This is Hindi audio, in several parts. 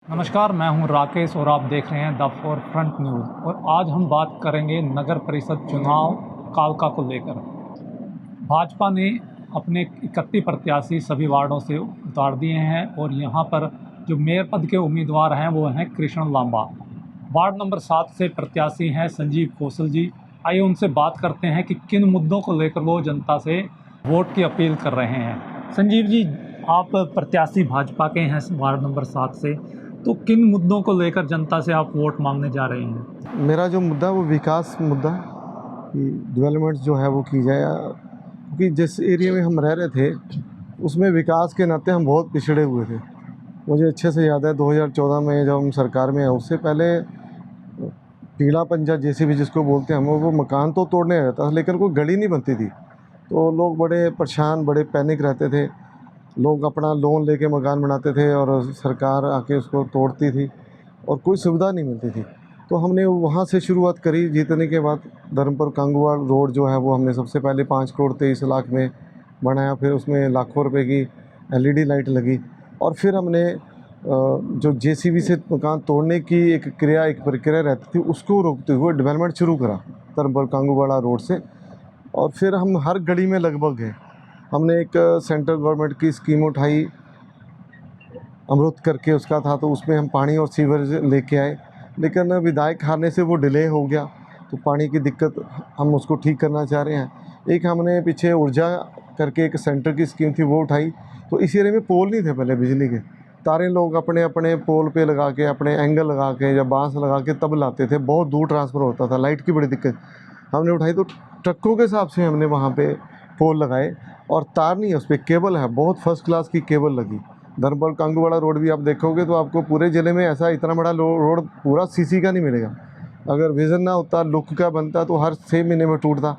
नमस्कार, मैं हूं राकेश और आप देख रहे हैं द फोर फ्रंट न्यूज़। और आज हम बात करेंगे नगर परिषद चुनाव कालका को लेकर। भाजपा ने अपने 31 प्रत्याशी सभी वार्डों से उतार दिए हैं और यहां पर जो मेयर पद के उम्मीदवार हैं वो हैं कृष्ण लांबा। वार्ड नंबर 7 से प्रत्याशी हैं संजीव कौशल जी। आइए उनसे बात करते हैं कि किन मुद्दों को लेकर वो जनता से वोट की अपील कर रहे हैं। संजीव जी, आप प्रत्याशी भाजपा के हैं वार्ड नंबर 7 से, तो किन मुद्दों को लेकर जनता से आप वोट मांगने जा रहे हैं? मेरा जो मुद्दा है वो विकास मुद्दा है कि डेवलपमेंट जो है वो की जाए, क्योंकि जिस एरिया में हम रह रहे थे उसमें विकास के नाते हम बहुत पिछड़े हुए थे। मुझे अच्छे से याद है 2014 में जब हम सरकार में आए, उससे पहले पीला पंजा जेसीबी जिसको बोलते हैं हम, वो मकान तो तोड़ने रहता था लेकिन कोई गली नहीं बनती थी। तो लोग बड़े परेशान, बड़े पैनिक रहते थे। लोग अपना लोन लेके मकान बनाते थे और सरकार आके उसको तोड़ती थी और कोई सुविधा नहीं मिलती थी। तो हमने वहाँ से शुरुआत करी। जीतने के बाद धर्मपुर कांगूवाड़ रोड जो है वो हमने सबसे पहले 5 करोड़ 23 लाख में बनाया। फिर उसमें लाखों रुपए की एलईडी लाइट लगी और फिर हमने जो जेसीबी से मकान तोड़ने की एक प्रक्रिया रहती थी उसको रोकते हुए डेवलपमेंट शुरू करा धर्मपुर कांगूवाड़ा रोड से। और फिर हम हर गली में लगभग गए। हमने एक सेंट्रल गवर्नमेंट की स्कीम उठाई, अमृत करके उसका था, तो उसमें हम पानी और सीवरेज लेके आए, लेकिन विधायक हारने से वो डिले हो गया। तो पानी की दिक्कत हम उसको ठीक करना चाह रहे हैं। एक हमने पीछे ऊर्जा करके एक सेंटर की स्कीम थी वो उठाई। तो इस एरिया में पोल नहीं थे पहले बिजली के, तारे लोग अपने अपने पोल पे लगा के, अपने एंगल लगा के या बांस लगा के तब लाते थे। बहुत दूर ट्रांसफ़र होता था, लाइट की बड़ी दिक्कत हमने उठाई। तो ट्रकों के हिसाब से हमने वहाँ पे पोल लगाए और तार नहीं है उस पर, केबल है, बहुत फर्स्ट क्लास की केबल लगी। धर्मपुर कांगूवाड़ा रोड भी आप देखोगे तो आपको पूरे ज़िले में ऐसा इतना बड़ा रोड पूरा सीसी का नहीं मिलेगा। अगर विज़न ना होता, लुक का बनता, तो हर 6 महीने में टूटता।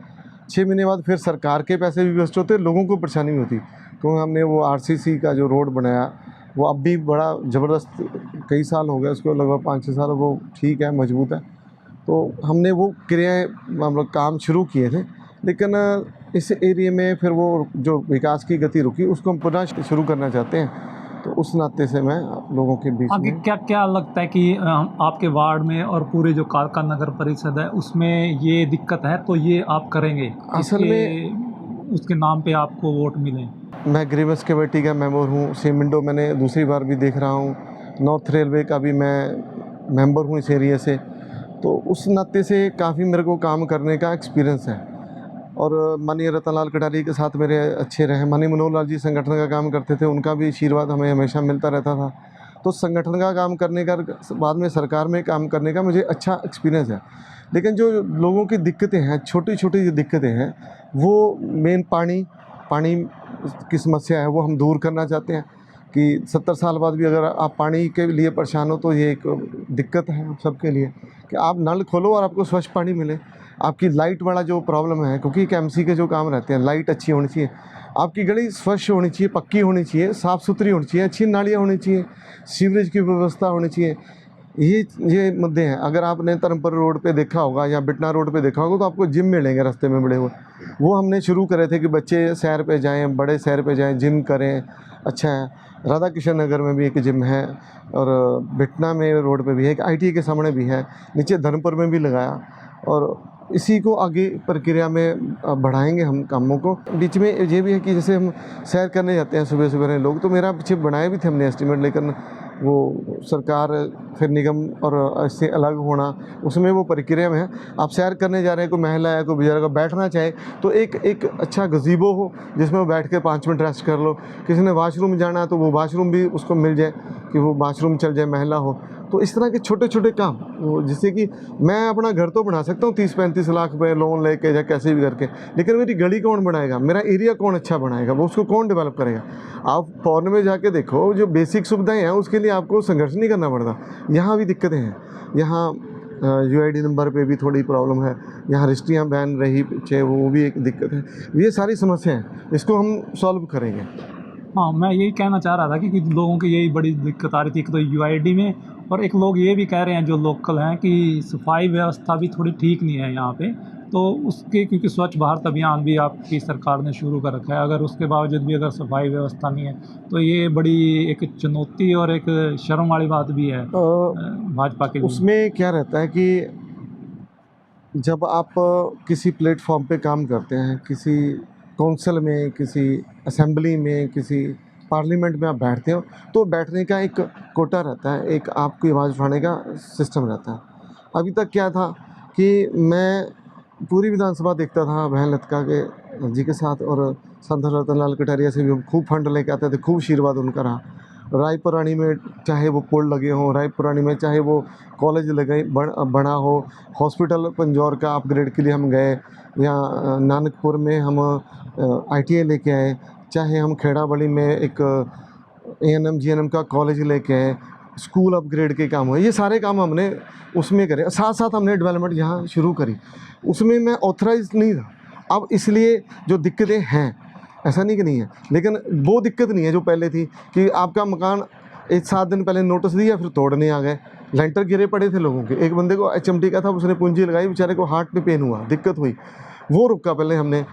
6 महीने बाद फिर सरकार के पैसे भी वेस्ट होते, लोगों को परेशानी भी होती। तो हमने वो आरसीसी का जो रोड बनाया वो अब भी बड़ा ज़बरदस्त, कई साल हो गए उसको, लगभग 5-6 साल, वो ठीक है, मजबूत है। तो हमने वो क्रियाएँ मतलब काम शुरू किए थे, लेकिन इस एरिया में फिर वो जो विकास की गति रुकी उसको हम पुनः शुरू करना चाहते हैं। तो उस नाते से मैं आप लोगों के बीच आगे में क्या क्या लगता है कि आपके वार्ड में और पूरे जो कालका नगर परिषद है उसमें ये दिक्कत है, तो ये आप करेंगे असल में उसके नाम पे आपको वोट मिले? मैं ग्रीवेंस कमेटी का मेंबर हूँ। सेम विंडो मैंने दूसरी बार भी देख रहा हूँ। नॉर्थ रेलवे का भी मैं मेंबर हूँ इस एरिया से। तो उस नाते से काफ़ी मेरे को काम करने का एक्सपीरियंस है। और माननीय रतनलाल कटारिया के साथ मेरे अच्छे रहे। माननीय मनोहर लाल जी संगठन का काम करते थे, उनका भी आशीर्वाद हमें हमेशा मिलता रहता था। तो संगठन का काम करने का, बाद में सरकार में काम करने का मुझे अच्छा एक्सपीरियंस है। लेकिन जो लोगों की दिक्कतें हैं, छोटी छोटी जो दिक्कतें हैं, वो मेन पानी की समस्या है, वो हम दूर करना चाहते हैं। कि 70 साल बाद भी अगर आप पानी के लिए परेशान हो तो ये एक दिक्कत है आप सबके लिए, कि आप नल खोलो और आपको स्वच्छ पानी मिले। आपकी लाइट वाला जो प्रॉब्लम है, क्योंकि एक एमसी के जो काम रहते हैं, लाइट अच्छी होनी चाहिए, आपकी गली स्वच्छ होनी चाहिए, पक्की होनी चाहिए, साफ़ सुथरी होनी चाहिए, अच्छी नालियाँ होनी चाहिए, सीवरेज की व्यवस्था होनी चाहिए। ये मुद्दे हैं। अगर आपने धर्मपुर रोड पे देखा होगा या बिटना रोड पे देखा होगा तो आपको जिम मिलेंगे रास्ते में बड़े हुए। वो हमने शुरू करे थे कि बच्चे सैर पे जाएँ, बड़े सैर पे जाएँ, जिम करें। अच्छा है, राधा किशन नगर में भी एक जिम है और बिटना में रोड पे भी है, एक आईटी के सामने भी है, नीचे धर्मपुर में भी लगाया। और इसी को आगे प्रक्रिया में बढ़ाएंगे हम कामों को। बीच में ये भी है कि जैसे हम सैर करने जाते हैं सुबह सुबह लोग, तो मेरा पीछे बनाए भी थे हमने एस्टीमेट, लेकिन वो सरकार फिर निगम और इससे अलग होना, उसमें वो प्रक्रिया में है। आप सैर करने जा रहे हैं, कोई महिला है, कोई बुजुर्ग बैठना चाहे तो एक अच्छा गज़ीबो हो जिसमें वो बैठ के 5 मिनट रेस्ट कर लो। किसी ने वाशरूम जाना है तो वो वाशरूम भी उसको मिल जाए, कि वो वाशरूम चल जाए, महिला हो। तो इस तरह के छोटे छोटे काम, वो जिससे कि मैं अपना घर तो बना सकता हूँ 30-35 लाख रुपये लोन लेके या कैसे भी करके, लेकिन मेरी गली कौन बनाएगा, मेरा एरिया कौन अच्छा बनाएगा, वो उसको कौन डेवलप करेगा। आप फॉरेन में जाके देखो, जो बेसिक सुविधाएं हैं उसके लिए आपको संघर्ष नहीं करना पड़ता। यहाँ भी दिक्कतें हैं। यहाँ यूआईडी नंबर पे भी थोड़ी प्रॉब्लम है, यहाँ रजिस्ट्रियाँ बैन रही पीछे, वो भी एक दिक्कत है। ये सारी समस्या हैं, इसको हम सॉल्व करेंगे। हाँ, मैं यही कहना चाह रहा था कि लोगों की यही बड़ी दिक्कत आ रही थी, एक तो यूआईडी में, और एक लोग ये भी कह रहे हैं जो लोकल हैं कि सफाई व्यवस्था भी थोड़ी ठीक नहीं है यहाँ पे। तो उसके, क्योंकि स्वच्छ भारत अभियान भी आपकी सरकार ने शुरू कर रखा है, अगर उसके बावजूद भी अगर सफाई व्यवस्था नहीं है तो ये बड़ी एक चुनौती और एक शर्म वाली बात भी है भाजपा के लिए। उसमें क्या रहता है कि जब आप किसी प्लेटफॉर्म पे काम करते हैं, किसी काउंसिल में, किसी असेंबली में, किसी पार्लियामेंट में आप बैठते हो, तो बैठने का एक कोटा रहता है, एक आपकी आवाज़ उठाने का सिस्टम रहता है। अभी तक क्या था कि मैं पूरी विधानसभा देखता था बहन लतिका के जी के साथ, और संत रतन लाल कटारिया से भी हम खूब फंड लेके आते थे, खूब आशीर्वाद उनका रहा। रायपुरानी में चाहे वो पुल लगे हों, रायपुरानी में चाहे वो कॉलेज लगे बना हो, हॉस्पिटल पंजौर का अपग्रेड के लिए हम गए, या नानकपुर में हम ITI लेके आए, चाहे हम खेड़ाबड़ी में एक ANM GNM का कॉलेज लेके आए, स्कूल अपग्रेड के काम हुए, ये सारे काम हमने उसमें करे। साथ साथ हमने डेवलपमेंट यहाँ शुरू करी, उसमें मैं ऑथराइज नहीं था। अब इसलिए जो दिक्कतें हैं, ऐसा नहीं कि नहीं है, लेकिन वो दिक्कत नहीं है जो पहले थी कि आपका मकान 7 दिन पहले नोटिस दिया, फिर तोड़ने आ गए, लेंटर गिरे पड़े थे लोगों के। एक बंदे को HMT का था, उसने पूंजी लगाई, बेचारे को हार्ट में पेन हुआ, दिक्कत हुई, वो रुका पहले हमने।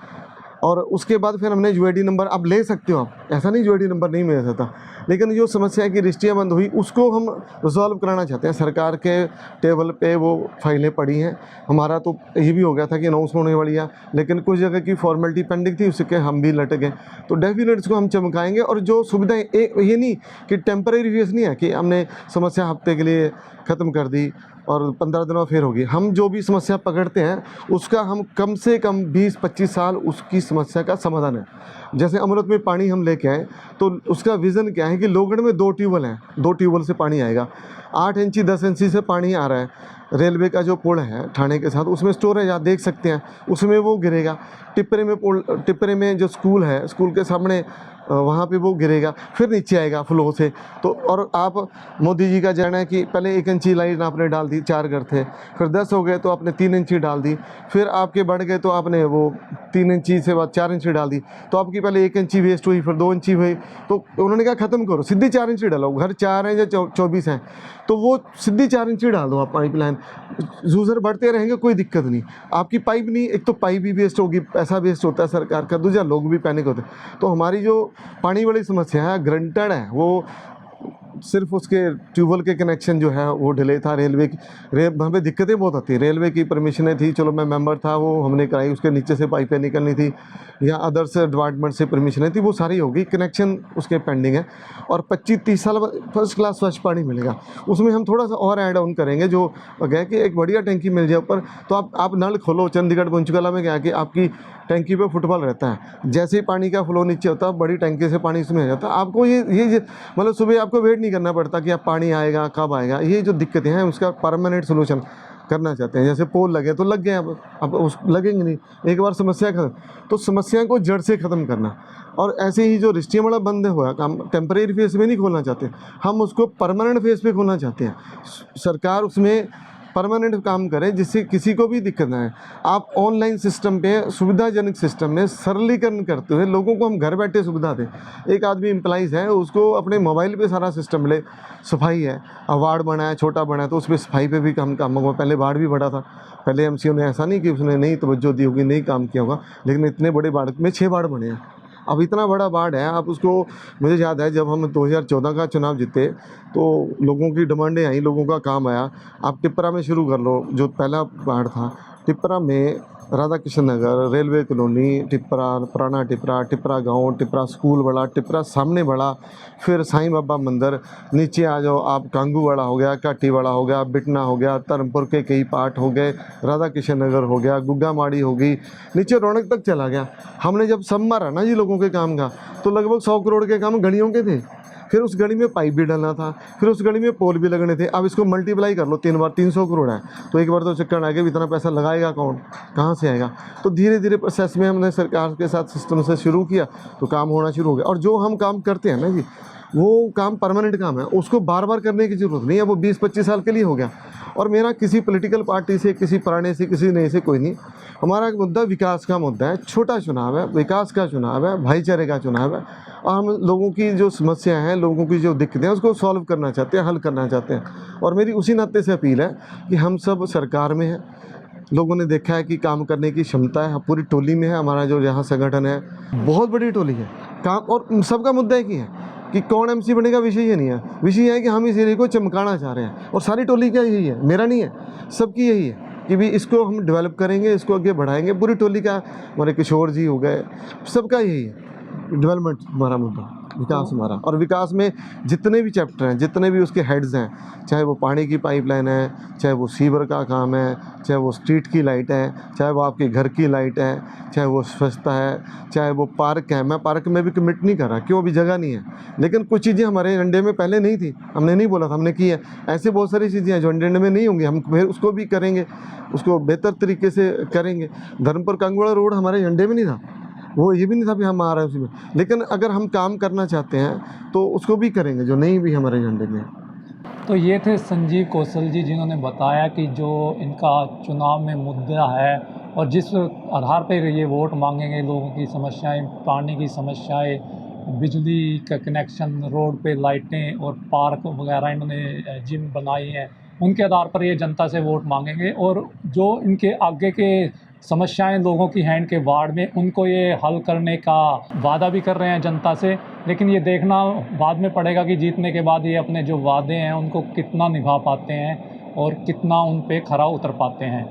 और उसके बाद फिर हमने UID नंबर अब ले सकते हो आप, ऐसा नहीं UID नंबर नहीं मिल सकता, लेकिन जो समस्या की रजिस्ट्रियाँ बंद हुई उसको हम रिजॉल्व कराना चाहते हैं। सरकार के टेबल पे वो फाइलें पड़ी हैं, हमारा तो ये भी हो गया था कि अनाउंस होने वाली है, लेकिन कुछ जगह की फॉर्मेलिटी पेंडिंग थी, उसके हम भी लट गए। तो डेफिनेट इसको हम चमकाएंगे। और जो सुविधाएँ, ये नहीं कि टेम्परेरी फेस नहीं है कि हमने समस्या हफ्ते के लिए ख़त्म कर दी और 15 दिनों फिर होगी। हम जो भी समस्या पकड़ते हैं उसका हम कम से कम 20-25 साल उसकी समस्या का समाधान है। जैसे अमृत में पानी हम लेके आए, तो उसका विज़न क्या है कि लोगड़ में 2 ट्यूबवेल हैं, 2 ट्यूबवेल से पानी आएगा, 8 इंची 10 इंची से पानी आ रहा है। रेलवे का जो पुल है ठाणे के साथ, उसमें स्टोरेज आप देख सकते हैं, उसमें वो गिरेगा। टिप्परे में जो स्कूल है, स्कूल के सामने वहाँ पे वो गिरेगा, फिर नीचे आएगा फ्लो से। तो और आप मोदी जी का कहना है कि पहले 1 इंची लाइन आपने डाल दी, 4 घर थे, फिर 10 हो गए तो आपने 3 इंची डाल दी, फिर आपके बढ़ गए तो आपने वो 3 इंची से बाद 4 इंची डाल दी, तो आपकी पहले 1 इंची वेस्ट हुई, फिर 2 इंची हुई। तो उन्होंने कहा ख़त्म करो, सीधी 4 इंची डालो। घर 4 हैं या 24 हैं, तो वो सीधी 4 इंची डाल दो आप पाइपलाइन। यूज़र बढ़ते रहेंगे, कोई दिक्कत नहीं। आपकी पाइप नहीं, एक तो पाइप भी वेस्ट होगी, पैसा वेस्ट होता है सरकार का, दूसरा लोग भी पैनिक होते हैं। तो हमारी जो पानी वाली समस्या है ग्रंटेड है, वो सिर्फ उसके ट्यूबवेल के कनेक्शन जो है वो डिले था। रेलवे की वहाँ पे दिक्कतें बहुत आती है। रेलवे की परमिशनें थी, चलो मैं मेंबर था, वो हमने कराई, उसके नीचे से पाइपें निकलनी थी, या अदर्स डिपार्टमेंट से परमिशनें थी, वो सारी होगी, कनेक्शन उसके पेंडिंग है। और 25-30 साल बाद फर्स्ट क्लास स्वच्छ पानी मिलेगा। उसमें हम थोड़ा सा और ऐड ऑन करेंगे, जो गया कि एक बढ़िया टंकी मिल जाए ऊपर। तो आप नल खोलो, चंडीगढ़ पंचकुला में क्या कि आपकी टंकी पे फुटबॉल रहता है, जैसे ही पानी का फ्लो नीचे होता है बड़ी टंकी से पानी इसमें आ जाता है। आपको ये मतलब सुबह आपको वेट नहीं करना पड़ता कि अब पानी आएगा कब आएगा। ये जो दिक्कतें हैं उसका परमानेंट सोल्यूशन करना चाहते हैं। जैसे पोल लगे तो लग गए, अब उस लगेंगे नहीं, एक बार समस्या खत्म, तो समस्या को जड़ से ख़त्म करना। और ऐसे ही जो रजिस्ट्रियाँ वाला बंद हुआ काम, टेम्परेरी फेस में नहीं खोलना चाहते, हम उसको परमानेंट फेस पे खोलना चाहते हैं। सरकार उसमें परमानेंट काम करें जिससे किसी को भी दिक्कत ना है। आप ऑनलाइन सिस्टम पे, सुविधाजनक सिस्टम में सरलीकरण करते हुए लोगों को हम घर बैठे सुविधा दें। एक आदमी एम्प्लॉइज़ है, उसको अपने मोबाइल पे सारा सिस्टम मिले। सफाई है, वार्ड बना है, छोटा बना है, तो उस पर सफाई पे भी काम होगा। पहले वार्ड भी बड़ा था, पहले MCO ने ऐसा नहीं कि उसने नहीं तवज्जो दी होगी, नहीं काम किया होगा, लेकिन इतने बड़े वार्ड में 6 वार्ड बने हैं। अब इतना बड़ा वार्ड है, आप उसको, मुझे याद है जब हम 2014 का चुनाव जीते तो लोगों की डिमांडें आई, लोगों का काम आया। आप टिप्परा में शुरू कर लो, जो पहला वार्ड था टिप्परा में, राधा कृष्ण नगर, रेलवे कॉलोनी, टिप्परा, पुराना टिप्परा, टिप्परा गांव, टिप्परा स्कूल बड़ा, टिप्परा सामने बड़ा, फिर साईं बाबा मंदिर, नीचे आ जाओ आप, कांगू वाला हो गया, काटी वाला हो गया, बिटना हो गया, धर्मपुर के कई पार्ट हो गए, राधा कृष्ण नगर हो गया, गुग्गा माड़ी हो गई, नीचे रौनक तक चला गया। हमने जब सब मारा ना जी लोगों के काम का, तो लगभग 100 करोड़ के काम गलियों के थे। फिर उस गली में पाइप भी डालना था, फिर उस गली में पोल भी लगने थे। अब इसको मल्टीप्लाई कर लो 3 बार, 300 करोड़ है, तो एक बार तो चक्कर आ गया, इतना पैसा लगाएगा कौन, कहाँ से आएगा। तो धीरे धीरे प्रोसेस में हमने सरकार के साथ सिस्टम से शुरू किया, तो काम होना शुरू हो गया। और जो हम काम करते हैं ना जी, वो काम परमानेंट काम है, उसको बार बार करने की ज़रूरत नहीं है, वो 20-25 साल के लिए हो गया। और मेरा किसी पॉलिटिकल पार्टी से, किसी पुराने से, किसी नए से कोई नहीं। हमारा मुद्दा विकास का मुद्दा है, छोटा चुनाव है, विकास का चुनाव है, भाईचारे का चुनाव है। और हम लोगों की जो समस्या हैं, लोगों की जो दिक्कतें हैं, उसको सॉल्व करना चाहते हैं, हल करना चाहते हैं। और मेरी उसी नाते से अपील है कि हम सब सरकार में हैं, लोगों ने देखा है कि काम करने की क्षमता है। पूरी टोली में है हमारा जो यहाँ संगठन है, बहुत बड़ी टोली है काम। और सबका मुद्दा एक ही है कि कौन एमसी बनेगा, विषय ये नहीं है। विषय ये है कि हम इस एरिया को चमकाना चाह रहे हैं, और सारी टोली का यही है, मेरा नहीं है, सबकी यही है कि भी इसको हम डेवलप करेंगे, इसको आगे बढ़ाएंगे। पूरी टोली का, हमारे किशोर जी हो गए, सबका यही है, डेवलपमेंट हमारा मुद्दा, विकास हमारा। और विकास में जितने भी चैप्टर हैं, जितने भी उसके हेड्स हैं, चाहे वो पानी की पाइपलाइन है, चाहे वो सीवर का काम है, चाहे वो स्ट्रीट की लाइट है, चाहे वो आपके घर की लाइट है, चाहे वो स्वच्छता है, चाहे वो पार्क है। मैं पार्क में भी कमिट नहीं कर रहा, क्यों, अभी जगह नहीं है। लेकिन कुछ चीज़ें हमारे एजेंडे में पहले नहीं थी, हमने नहीं बोला था, हमने की है। ऐसे बहुत सारी चीज़ें हैं जो एजेंडे में नहीं होंगी, हम फिर उसको भी करेंगे, उसको बेहतर तरीके से करेंगे। धर्मपुर कांगवाड़ा रोड हमारे एजेंडे में नहीं था, वो ये भी नहीं था भी हम आ रहे हैं उसी में। लेकिन अगर हम काम करना चाहते हैं तो उसको भी करेंगे, जो नहीं भी हमारे एजेंडे में है। तो ये थे संजीव कौशल जी, जिन्होंने बताया कि जो इनका चुनाव में मुद्दा है और जिस आधार पर ये वोट मांगेंगे, लोगों की समस्याएं, पानी की समस्याएं, बिजली का कनेक्शन, रोड पे लाइटें और पार्क वगैरह, इन्होंने जिम बनाई हैं, उनके आधार पर ये जनता से वोट मांगेंगे। और जो इनके आगे के समस्याएं लोगों की हैं इनके वार्ड में, उनको ये हल करने का वादा भी कर रहे हैं जनता से। लेकिन ये देखना बाद में पड़ेगा कि जीतने के बाद ये अपने जो वादे हैं उनको कितना निभा पाते हैं और कितना उन पे खरा उतर पाते हैं।